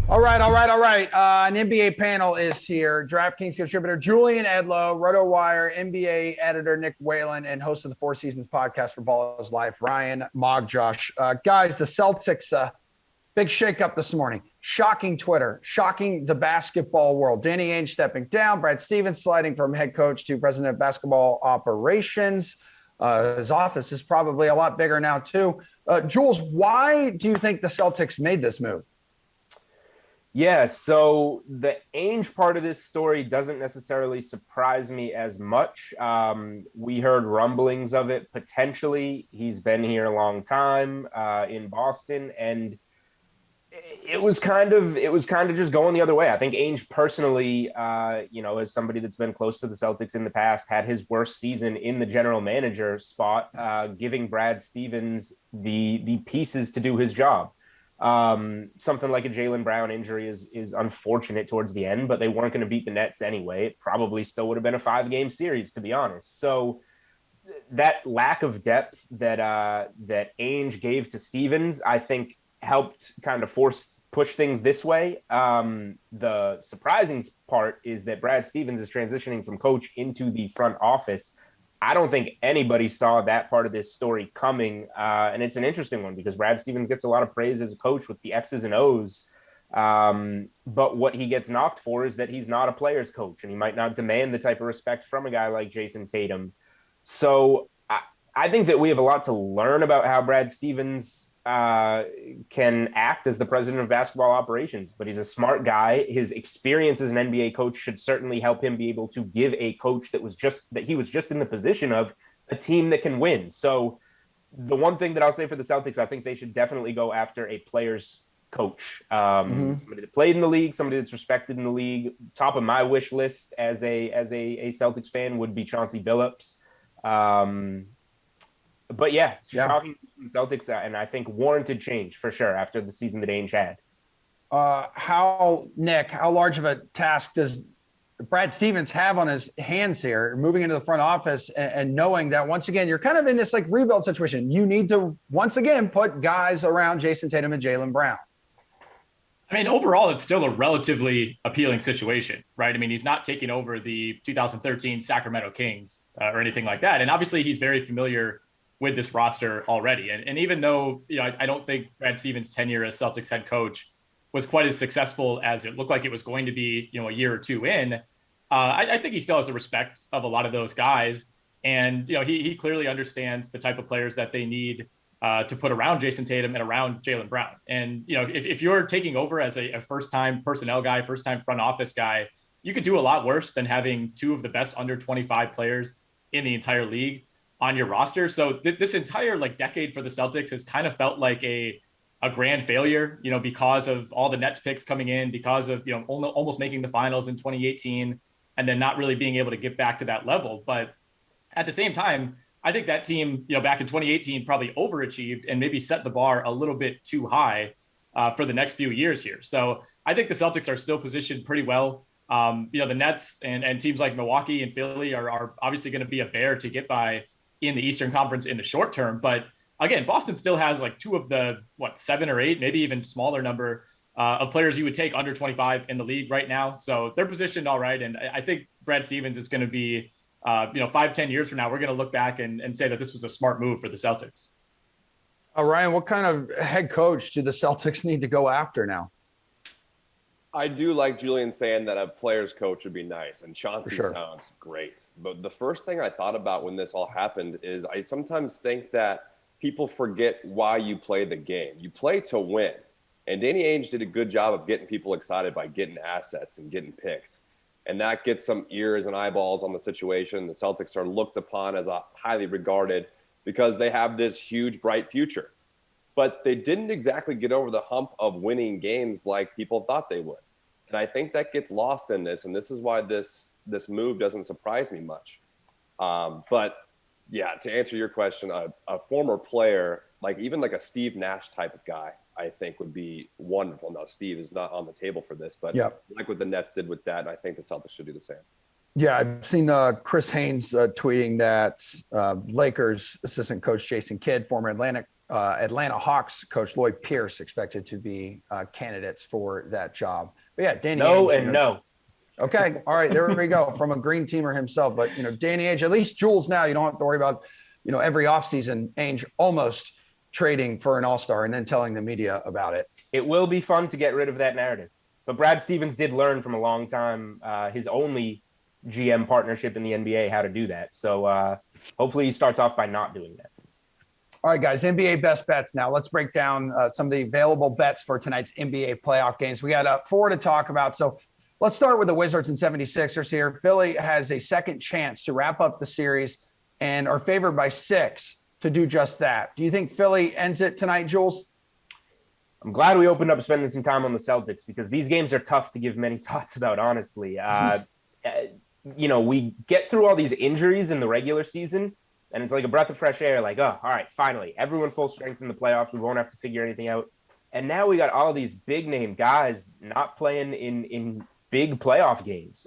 All right. An NBA panel is here. DraftKings contributor Julian Edlow, Rotowire NBA editor Nick Whalen, and host of the Four Seasons podcast for Ball is Life, Ryan Magdziarz. Guys, the Celtics, big shakeup this morning. Shocking Twitter, shocking the basketball world. Danny Ainge stepping down, Brad Stevens sliding from head coach to president of basketball operations. His office is probably a lot bigger now, too. Jules, why do you think the Celtics made this move? Yeah, so the Ainge part of this story doesn't necessarily surprise me as much. We heard rumblings of it potentially. He's been here a long time in Boston, and it was kind of just going the other way. I think Ainge personally, as somebody that's been close to the Celtics in the past, had his worst season in the general manager spot, giving Brad Stevens the pieces to do his job. Something like a Jaylen Brown injury is unfortunate towards the end, but they weren't going to beat the Nets anyway. It probably still would have been a 5-game series, to be honest. So that lack of depth that Ainge gave to Stevens, I think, helped kind of push things this way. The surprising part is that Brad Stevens is transitioning from coach into the front office. I don't think anybody saw that part of this story coming. And it's an interesting one because Brad Stevens gets a lot of praise as a coach with the X's and O's. But what he gets knocked for is that he's not a player's coach and he might not demand the type of respect from a guy like Jason Tatum. So I think that we have a lot to learn about how Brad Stevens can act as the president of basketball operations, but he's a smart guy. His experience as an NBA coach should certainly help him be able to give a coach that he was just in the position of a team that can win. So the one thing that I'll say for the Celtics, I think they should definitely go after a player's coach, somebody that played in the league, somebody that's respected in the league. Top of my wish list as a Celtics fan would be Chauncey Billups. But yeah, shocking the Celtics, and I think warranted change for sure after the season that Ainge had. How large of a task does Brad Stevens have on his hands here, moving into the front office and knowing that once again, you're kind of in this like rebuild situation. You need to once again put guys around Jason Tatum and Jaylen Brown. I mean, overall, it's still a relatively appealing situation, right? I mean, he's not taking over the 2013 Sacramento Kings or anything like that. And obviously he's very familiar with this roster already. And even though, I don't think Brad Stevens' tenure as Celtics head coach was quite as successful as it looked like it was going to be, a year or two in, I think he still has the respect of a lot of those guys. And, he clearly understands the type of players that they need to put around Jason Tatum and around Jaylen Brown. And, if you're taking over as a first-time personnel guy, first-time front office guy, you could do a lot worse than having two of the best under 25 players in the entire league on your roster. So this entire decade for the Celtics has kind of felt like a grand failure, because of all the Nets picks coming in, because of, almost making the finals in 2018 and then not really being able to get back to that level. But at the same time, I think that team, back in 2018 probably overachieved and maybe set the bar a little bit too high for the next few years here. So I think the Celtics are still positioned pretty well. The Nets and teams like Milwaukee and Philly are obviously going to be a bear to get by in the Eastern Conference in the short term. But again, Boston still has two of the 7 or 8, maybe even smaller number of players you would take under 25 in the league right now. So they're positioned all right. And I think Brad Stevens is going to be, 5-10 years from now, we're going to look back and say that this was a smart move for the Celtics. Ryan, what kind of head coach do the Celtics need to go after now? I do like Julian saying that a player's coach would be nice, and Chauncey sounds great. But the first thing I thought about when this all happened is I sometimes think that people forget why you play the game. You play to win. And Danny Ainge did a good job of getting people excited by getting assets and getting picks. And that gets some ears and eyeballs on the situation. The Celtics are looked upon as a highly regarded because they have this huge, bright future. But they didn't exactly get over the hump of winning games like people thought they would. And I think that gets lost in this. And this is why this move doesn't surprise me much. But yeah, to answer your question, a former player, even a Steve Nash type of guy, I think would be wonderful. Now, Steve is not on the table for this, but like what the Nets did with that, I think the Celtics should do the same. Yeah, I've seen Chris Haynes tweeting that Lakers assistant coach Jason Kidd, former Atlantic Atlanta Hawks coach Lloyd Pierce expected to be candidates for that job. But yeah, Danny Ainge, and no. Okay. All right. There we go. From a green teamer himself. But, Danny Ainge, at least Jules now, you don't have to worry about, every offseason Ainge almost trading for an all-star and then telling the media about it. It will be fun to get rid of that narrative. But Brad Stevens did learn from a long time, his only GM partnership in the NBA, how to do that. So hopefully he starts off by not doing that. All right, guys, NBA best bets now. Let's break down some of the available bets for tonight's NBA playoff games. We got 4 to talk about. So let's start with the Wizards and 76ers here. Philly has a second chance to wrap up the series and are favored by 6 to do just that. Do you think Philly ends it tonight, Jules? I'm glad we opened up spending some time on the Celtics because these games are tough to give many thoughts about, honestly. We get through all these injuries in the regular season, and it's like a breath of fresh air, like, oh, all right, finally, everyone full strength in the playoffs. We won't have to figure anything out. And now we got all these big-name guys not playing in big playoff games.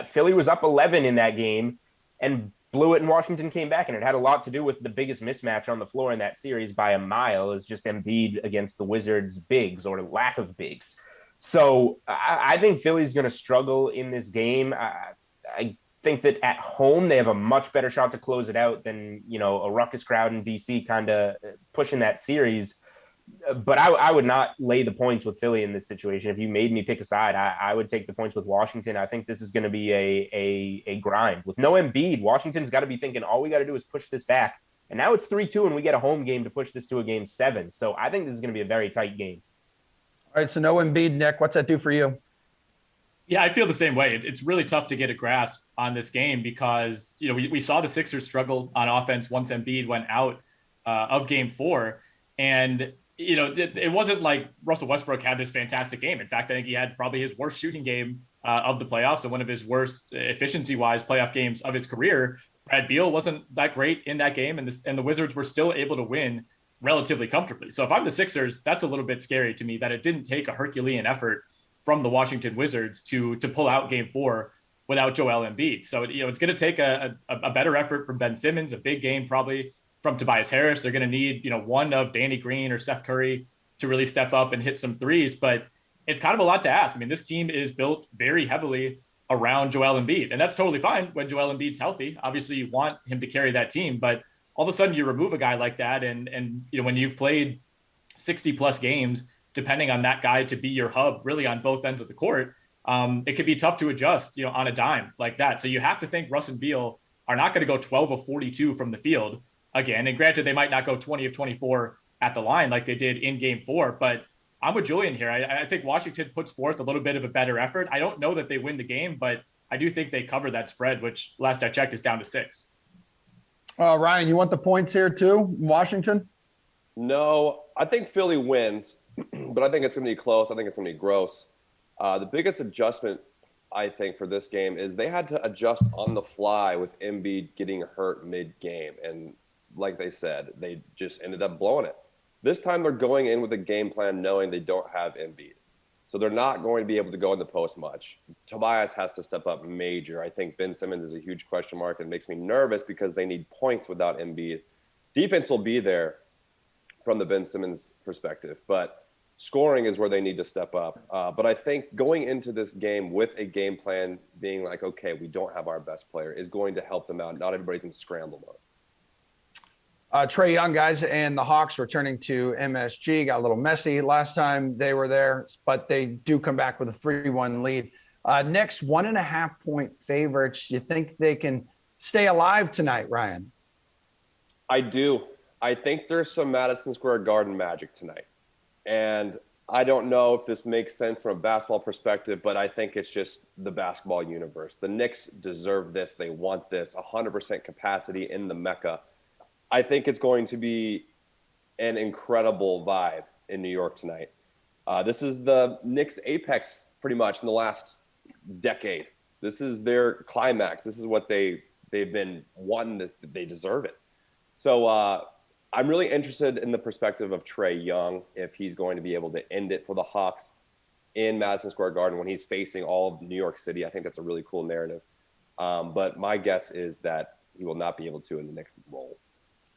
Philly was up 11 in that game and blew it, and Washington came back, and it had a lot to do with the biggest mismatch on the floor in that series by a mile is just Embiid against the Wizards' bigs or lack of bigs. So I think Philly's going to struggle in this game. I think that at home they have a much better shot to close it out than, a ruckus crowd in DC kind of pushing that series. But I would not lay the points with Philly in this situation. If you made me pick a side, I would take the points with Washington. I think this is going to be a grind. With no Embiid, Washington's got to be thinking all we got to do is push this back. And now it's 3-2 and we get a home game to push this to a game 7. So I think this is going to be a very tight game. All right, so no Embiid, Nick. What's that do for you? Yeah, I feel the same way. It's really tough to get a grasp on this game because, we saw the Sixers struggle on offense once Embiid went out of game 4. And, it wasn't like Russell Westbrook had this fantastic game. In fact, I think he had probably his worst shooting game of the playoffs and one of his worst efficiency-wise playoff games of his career. Brad Beal wasn't that great in that game, and the Wizards were still able to win relatively comfortably. So if I'm the Sixers, that's a little bit scary to me that it didn't take a Herculean effort from the Washington Wizards to pull out game 4 without Joel Embiid. So, it's going to take a better effort from Ben Simmons, a big game probably from Tobias Harris. They're going to need, one of Danny Green or Seth Curry to really step up and hit some threes. But it's kind of a lot to ask. I mean, this team is built very heavily around Joel Embiid, and that's totally fine when Joel Embiid's healthy. Obviously, you want him to carry that team, but all of a sudden you remove a guy like that, and when you've played 60+ games, depending on that guy to be your hub really on both ends of the court, it could be tough to adjust, on a dime like that. So you have to think Russ and Beal are not going to go 12 of 42 from the field again. And granted, they might not go 20 of 24 at the line like they did in game 4, but I'm with Julian here. I think Washington puts forth a little bit of a better effort. I don't know that they win the game, but I do think they cover that spread, which last I checked is down to 6. Ryan, you want the points here too, Washington? No, I think Philly wins, but I think it's going to be close. I think it's going to be gross. The biggest adjustment, I think, for this game is they had to adjust on the fly with Embiid getting hurt mid-game. And like they said, they just ended up blowing it. This time they're going in with a game plan knowing they don't have Embiid. So they're not going to be able to go in the post much. Tobias has to step up major. I think Ben Simmons is a huge question mark and makes me nervous because they need points without Embiid. Defense will be there from the Ben Simmons perspective, but scoring is where they need to step up. But I think going into this game with a game plan being like, okay, we don't have our best player is going to help them out. Not everybody's in scramble mode. Trae Young, guys, and the Hawks returning to MSG. Got a little messy last time they were there, but they do come back with a 3-1 lead. Knicks 1.5-point favorites. You think they can stay alive tonight, Ryan? I do. I think there's some Madison Square Garden magic tonight. And I don't know if this makes sense from a basketball perspective, but I think it's just the basketball universe. The Knicks deserve this. They want this. 100% capacity in the Mecca. I think it's going to be an incredible vibe in New York tonight. This is the Knicks' apex pretty much in the last decade. This is their climax. This is what they've been wanting. This, they deserve it. So I'm really interested in the perspective of Trae Young, if he's going to be able to end it for the Hawks in Madison Square Garden when he's facing all of New York City. I think that's a really cool narrative. But my guess is that he will not be able to in the next role.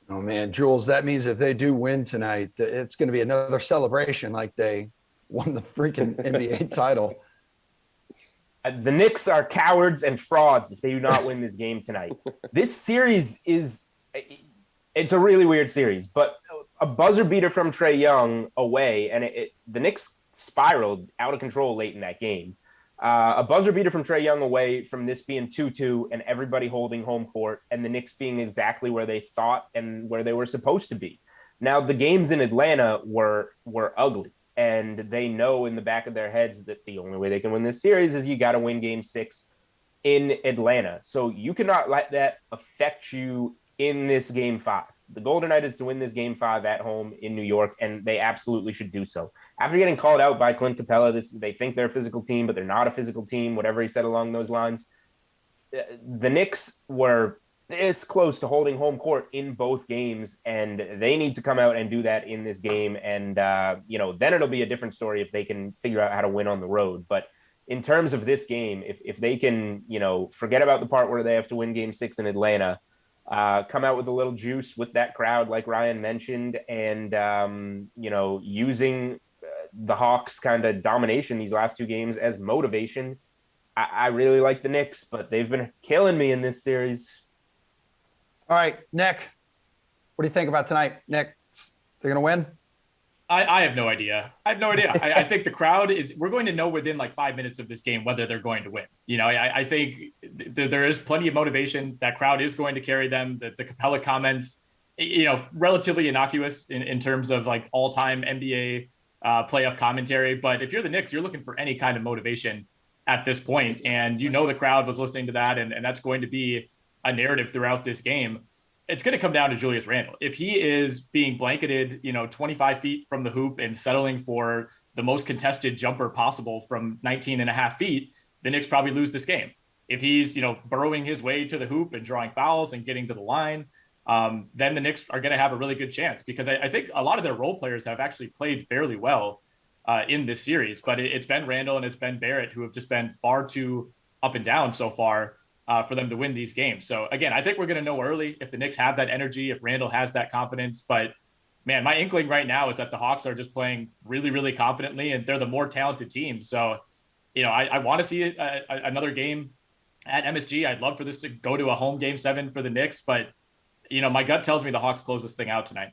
Oh man, Jules, that means if they do win tonight, it's going to be another celebration like they won the freaking NBA title. The Knicks are cowards and frauds if they do not win this game tonight. This series it's a really weird series, but a buzzer beater from Trae Young away, and the Knicks spiraled out of control late in that game. A buzzer beater from Trae Young away from this being 2-2 and everybody holding home court, and the Knicks being exactly where they thought and where they were supposed to be. Now, the games in Atlanta were ugly, and they know in the back of their heads that the only way they can win this series is you got to win game 6 in Atlanta. So you cannot let that affect you in this game 5. The goal tonight is to win this game 5 at home in New York, and they absolutely should do so. After getting called out by Clint Capella, they think they're a physical team, but they're not a physical team, whatever he said along those lines. The Knicks were this close to holding home court in both games, and they need to come out and do that in this game. And, then it'll be a different story if they can figure out how to win on the road. But in terms of this game, if they can, forget about the part where they have to win game 6 in Atlanta, come out with a little juice with that crowd, like Ryan mentioned, and, using the Hawks' kind of domination these last 2 games as motivation. I really like the Knicks, but they've been killing me in this series. All right, Nick, what do you think about tonight? Nick, they're going to win? I have no idea. I think the crowd we're going to know within like 5 minutes of this game whether they're going to win. I think there is plenty of motivation. That crowd is going to carry them. The Capella comments, relatively innocuous in terms of like all-time NBA playoff commentary. But if you're the Knicks, you're looking for any kind of motivation at this point. And the crowd was listening to that, and that's going to be a narrative throughout this game. It's going to come down to Julius Randle. If he is being blanketed, 25 feet from the hoop and settling for the most contested jumper possible from 19 and a half feet, the Knicks probably lose this game. If he's, burrowing his way to the hoop and drawing fouls and getting to the line, then the Knicks are going to have a really good chance, because I think a lot of their role players have actually played fairly well in this series, but it's been Randle and it's been Barrett who have just been far too up and down so far for them to win these games. So again, I think we're going to know early if the Knicks have that energy, if Randle has that confidence. But man, my inkling right now is that the Hawks are just playing really, really confidently, and they're the more talented team. So, I want to see another game at MSG. I'd love for this to go to a home game 7 for the Knicks, but my gut tells me the Hawks close this thing out tonight.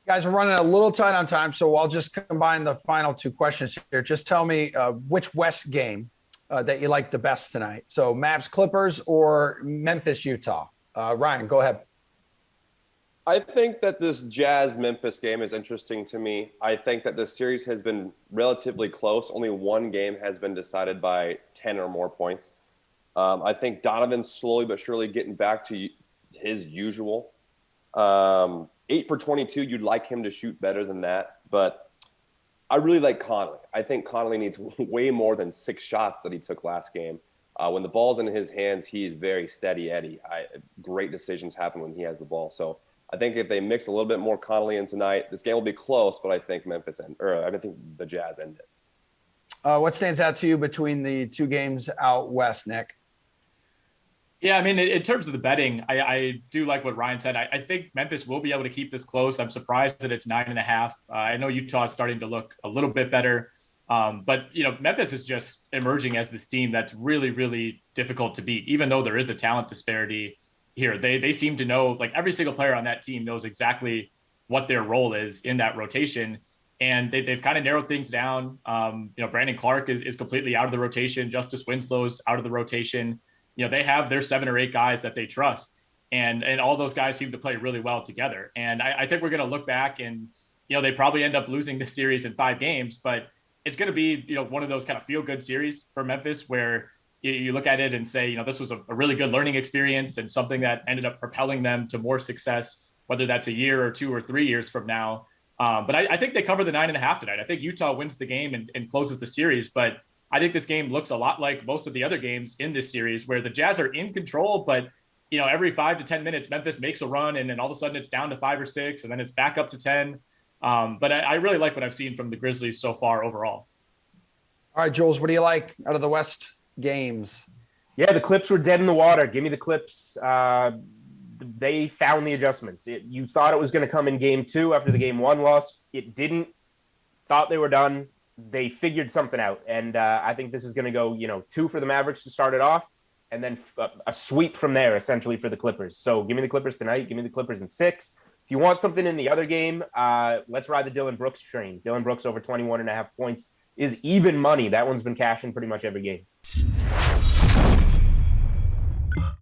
Guys, we're running a little tight on time, so I'll just combine the final 2 questions here. Just tell me which West game that you like the best tonight. So Mavs Clippers or Memphis Utah. Ryan, go ahead. I think that this Jazz Memphis game is interesting to me. I think that this series has been relatively close. Only one game has been decided by 10 or more points. I think Donovan's slowly but surely getting back to his usual. 8 for 22, you'd like him to shoot better than that, but I really like Conley. I think Conley needs way more than 6 shots that he took last game. When the ball's in his hands, he's very steady Eddie. Great decisions happen when he has the ball. So I think if they mix a little bit more Conley in tonight, this game will be close, but I think I think the Jazz end it. What stands out to you between the 2 games out west, Nick? Yeah, I mean, in terms of the betting, I do like what Ryan said. I think Memphis will be able to keep this close. I'm surprised that it's 9.5. I know Utah is starting to look a little bit better. But, Memphis is just emerging as this team that's really, really difficult to beat, even though there is a talent disparity here. They seem to know, like, every single player on that team knows exactly what their role is in that rotation. And they've kind of narrowed things down. Brandon Clark is completely out of the rotation. Justice Winslow's out of the rotation. They have their 7 or 8 guys that they trust, and all those guys seem to play really well together. And I think we're going to look back and, they probably end up losing this series in 5 games, but it's going to be, one of those kind of feel good series for Memphis where you look at it and say, this was a really good learning experience and something that ended up propelling them to more success, whether that's a year or 2 or 3 years from now. But I think they cover the 9.5 tonight. I think Utah wins the game and closes the series, but I think this game looks a lot like most of the other games in this series where the Jazz are in control, but every 5 to 10 minutes, Memphis makes a run and then all of a sudden it's down to 5 or 6 and then it's back up to 10. But I really like what I've seen from the Grizzlies so far overall. All right, Jules, what do you like out of the West games? Yeah, the Clips were dead in the water. Give me the Clips. they found the adjustments. You thought it was going to come in game 2 after the game 1 loss. It didn't. Thought they were done. They figured something out. And I think this is going to go, 2 for the Mavericks to start it off, and then a sweep from there, essentially, for the Clippers. So give me the Clippers tonight. Give me the Clippers in 6. If you want something in the other game, let's ride the Dylan Brooks train. Dylan Brooks over 21.5 points is even money. That one's been cashing pretty much every game.